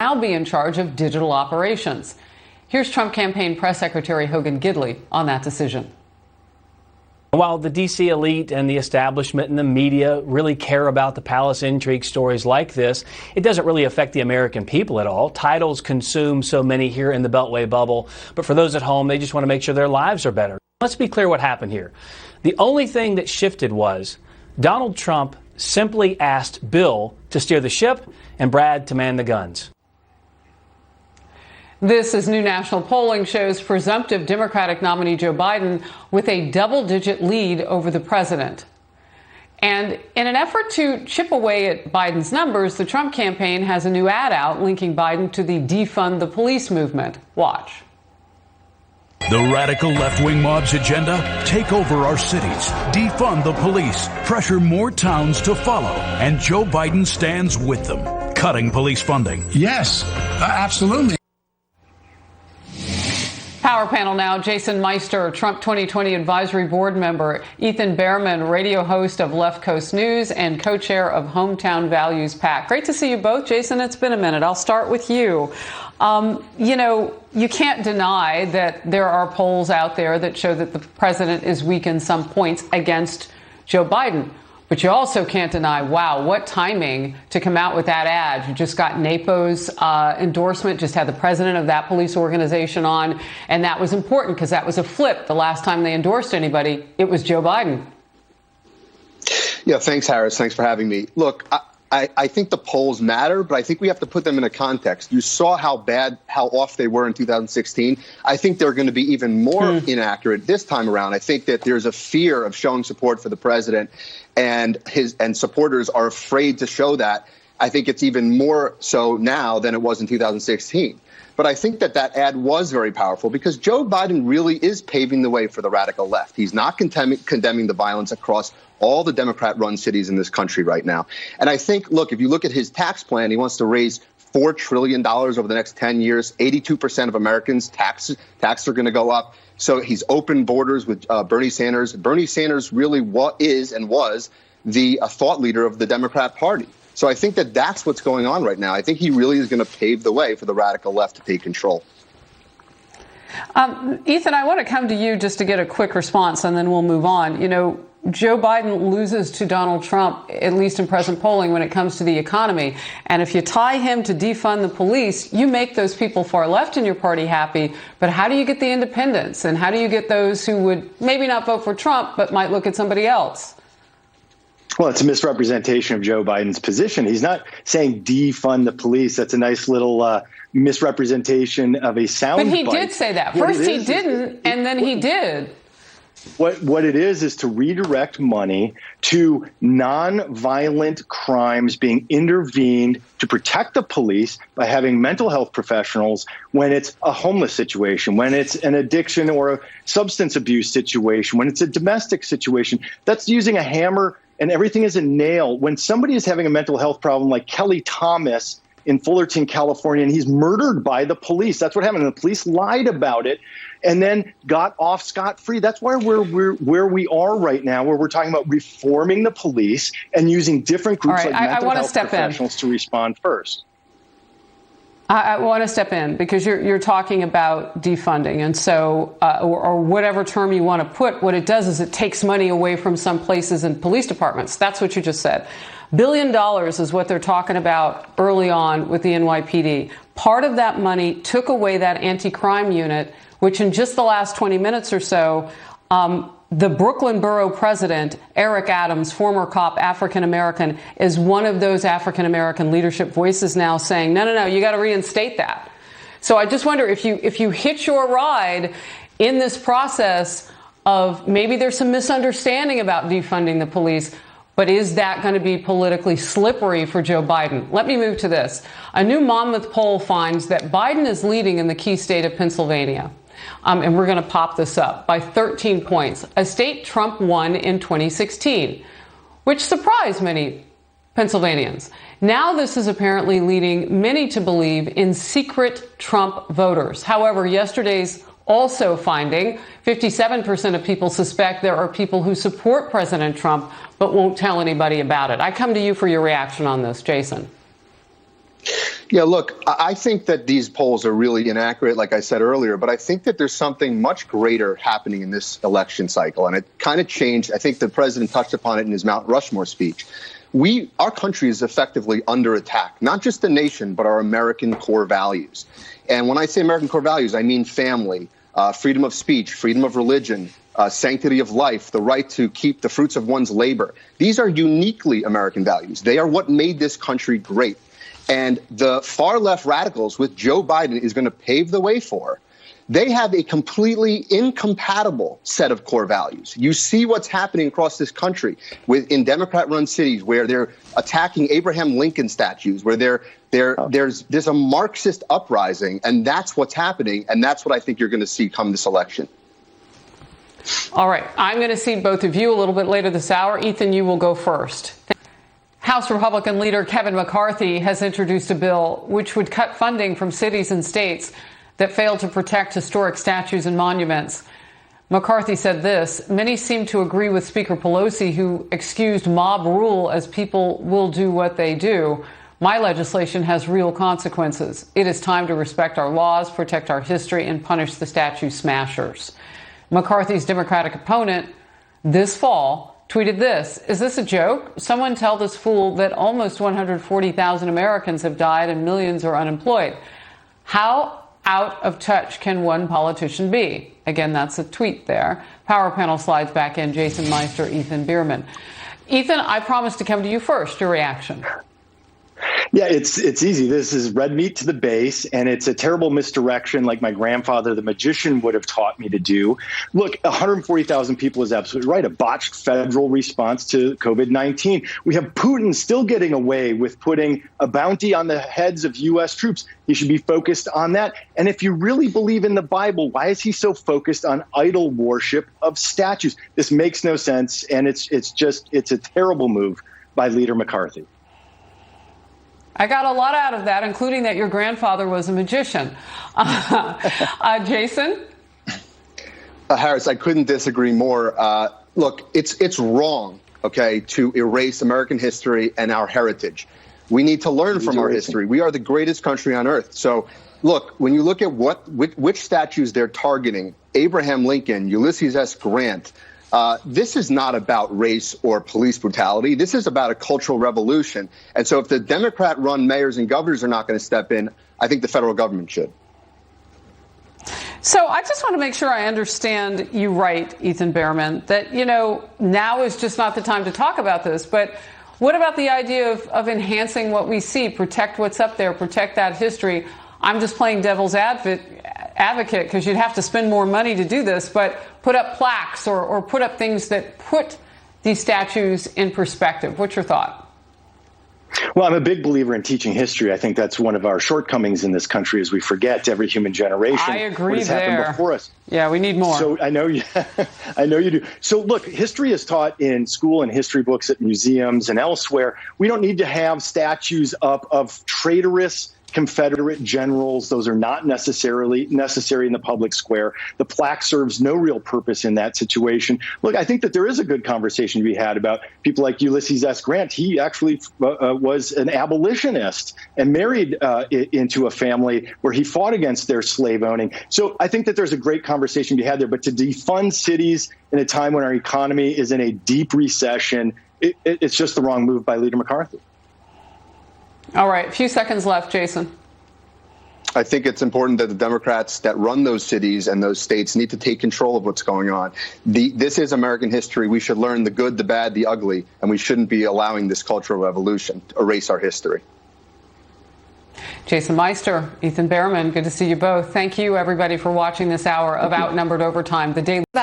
now be in charge of digital operations. Here's Trump campaign press secretary Hogan Gidley on that decision. While the D.C. elite and the establishment and the media really care about the palace intrigue stories like this, it doesn't really affect the American people at all. Titles consume so many here in the Beltway bubble, but for those at home, they just want to make sure their lives are better. Let's be clear what happened here. The only thing that shifted was Donald Trump simply asked Bill to steer the ship and Brad to man the guns. This, as new national polling shows, presumptive Democratic nominee Joe Biden with a double-digit lead over the president. And in an effort to chip away at Biden's numbers, the Trump campaign has a new ad out linking Biden to the Defund the Police movement. Watch. The radical left-wing mob's agenda? Take over our cities, defund the police, pressure more towns to follow, and Joe Biden stands with them, cutting police funding. Yes, absolutely. Power panel now. Jason Meister, Trump 2020 Advisory Board member. Ethan Behrman, radio host of Left Coast News and co-chair of Hometown Values PAC. Great to see you both. Jason, it's been a minute. I'll start with you. You can't deny that there are polls out there that show that the president is weak in some points against Joe Biden. But you also can't deny, wow, what timing to come out with that ad. You just got NAPO's endorsement, just had the president of that police organization on. And that was important because that was a flip. The last time they endorsed anybody, it was Joe Biden. Yeah, thanks, Harris. Thanks for having me. Look, I think the polls matter, but I think we have to put them in a context. You saw how off they were in 2016. I think they're going to be even more inaccurate this time around. I think that there's a fear of showing support for the president, and supporters are afraid to show that. I think it's even more so now than it was in 2016. But I think that ad was very powerful because Joe Biden really is paving the way for the radical left. He's not condemning the violence across all the Democrat-run cities in this country right now. And I think, look, if you look at his tax plan, he wants to raise $4 trillion over the next 10 years. 82% of Americans' taxes are going to go up. So he's opened borders with Bernie Sanders. Bernie Sanders really is and was the thought leader of the Democrat Party. So I think that that's what's going on right now. I think he really is going to pave the way for the radical left to take control. Ethan, I want to come to you just to get a quick response, and then we'll move on. Joe Biden loses to Donald Trump, at least in present polling, when it comes to the economy. And if you tie him to defund the police, you make those people far left in your party happy. But how do you get the independents? And how do you get those who would maybe not vote for Trump, but might look at somebody else? Well, it's a misrepresentation of Joe Biden's position. He's not saying defund the police. That's a nice little misrepresentation of a soundbite. But he did say that. First he didn't, and then he did. What it is to redirect money to nonviolent crimes being intervened to protect the police by having mental health professionals when it's a homeless situation, when it's an addiction or a substance abuse situation, when it's a domestic situation. That's using a hammer and everything is a nail. When somebody is having a mental health problem like Kelly Thomas in Fullerton, California, and he's murdered by the police. That's what happened. And the police lied about it and then got off scot-free. That's why we're where we are right now, where we're talking about reforming the police and using different groups like mental health professionals to respond first. I want to step in because you're talking about defunding. And so, or whatever term you want to put, what it does is it takes money away from some places and police departments. That's what you just said. $1 billion is what they're talking about early on with the NYPD. Part of that money took away that anti-crime unit, which in just the last 20 minutes or so, the Brooklyn Borough president, Eric Adams, former cop, African-American, is one of those African-American leadership voices now saying, no, you got to reinstate that. So I just wonder if you hitch your ride in this process of maybe there's some misunderstanding about defunding the police, but is that going to be politically slippery for Joe Biden? Let me move to this. A new Monmouth poll finds that Biden is leading in the key state of Pennsylvania. And we're going to pop this up by 13 points, a state Trump won in 2016, which surprised many Pennsylvanians. Now this is apparently leading many to believe in secret Trump voters. However, yesterday's also finding 57% of people suspect there are people who support President Trump but won't tell anybody about it. I come to you for your reaction on this, Jason. Yeah, look, I think that these polls are really inaccurate, like I said earlier, but I think that there's something much greater happening in this election cycle. And it kind of changed. I think the president touched upon it in his Mount Rushmore speech. Our country is effectively under attack, not just the nation, but our American core values. And when I say American core values, I mean family, freedom of speech, freedom of religion, sanctity of life, the right to keep the fruits of one's labor. These are uniquely American values. They are what made this country great. And the far left radicals, with Joe Biden, is going to pave the way for. They have a completely incompatible set of core values. You see what's happening across this country in Democrat-run cities where they're attacking Abraham Lincoln statues, where there's a Marxist uprising, and that's what's happening, and that's what I think you're going to see come this election. All right, I'm going to see both of you a little bit later this hour. Ethan, you will go first. House Republican leader Kevin McCarthy has introduced a bill which would cut funding from cities and states that fail to protect historic statues and monuments. McCarthy said this: many seem to agree with Speaker Pelosi, who excused mob rule as people will do what they do. My legislation has real consequences. It is time to respect our laws, protect our history, and punish the statue smashers. McCarthy's Democratic opponent this fall tweeted this: is this a joke? Someone tell this fool that almost 140,000 Americans have died and millions are unemployed. How out of touch can one politician be? Again, that's a tweet there. Power panel slides back in. Jason Meister, Ethan Bierman. Ethan, I promised to come to you first. Your reaction? Yeah, it's easy. This is red meat to the base, and it's a terrible misdirection like my grandfather, the magician, would have taught me to do. Look, 140,000 people is absolutely right. A botched federal response to COVID-19. We have Putin still getting away with putting a bounty on the heads of U.S. troops. He should be focused on that. And if you really believe in the Bible, why is he so focused on idol worship of statues? This makes no sense, and it's a terrible move by Leader McCarthy. I got a lot out of that, including that your grandfather was a magician. Jason? Harris, I couldn't disagree more. Look, it's wrong, okay, to erase American history and our heritage. We need to learn from our history. We are the greatest country on earth. So, look, when you look at which statues they're targeting, Abraham Lincoln, Ulysses S. Grant, this is not about race or police brutality. This is about a cultural revolution. And so if the Democrat-run mayors and governors are not going to step in, I think the federal government should. So I just want to make sure I understand you right, Ethan Bierman, that, now is just not the time to talk about this. But what about the idea of enhancing what we see, protect what's up there, protect that history? I'm just playing devil's advocate because you'd have to spend more money to do this, but put up plaques or put up things that put these statues in perspective. What's your thought? Well, I'm a big believer in teaching history. I think that's one of our shortcomings in this country, is we forget every human generation. I agree what has there. happened before us. Yeah, we need more. So I know you do. So look, history is taught in school and history books at museums and elsewhere. We don't need to have statues up of traitorous Confederate generals. Those are not necessarily necessary in the public square. The plaque serves no real purpose in that situation. Look, I think that there is a good conversation to be had about people like Ulysses S. Grant. He actually was an abolitionist and married into a family where he fought against their slave owning. So I think that there's a great conversation to be had there. But to defund cities in a time when our economy is in a deep recession, it's just the wrong move by Leader McCarthy. All right, a few seconds left, Jason. I think it's important that the Democrats that run those cities and those states need to take control of what's going on. This is American history. We should learn the good, the bad, the ugly, and we shouldn't be allowing this cultural revolution to erase our history. Jason Meister, Ethan Bierman, good to see you both. Thank you, everybody, for watching this hour of Outnumbered Overtime, the daily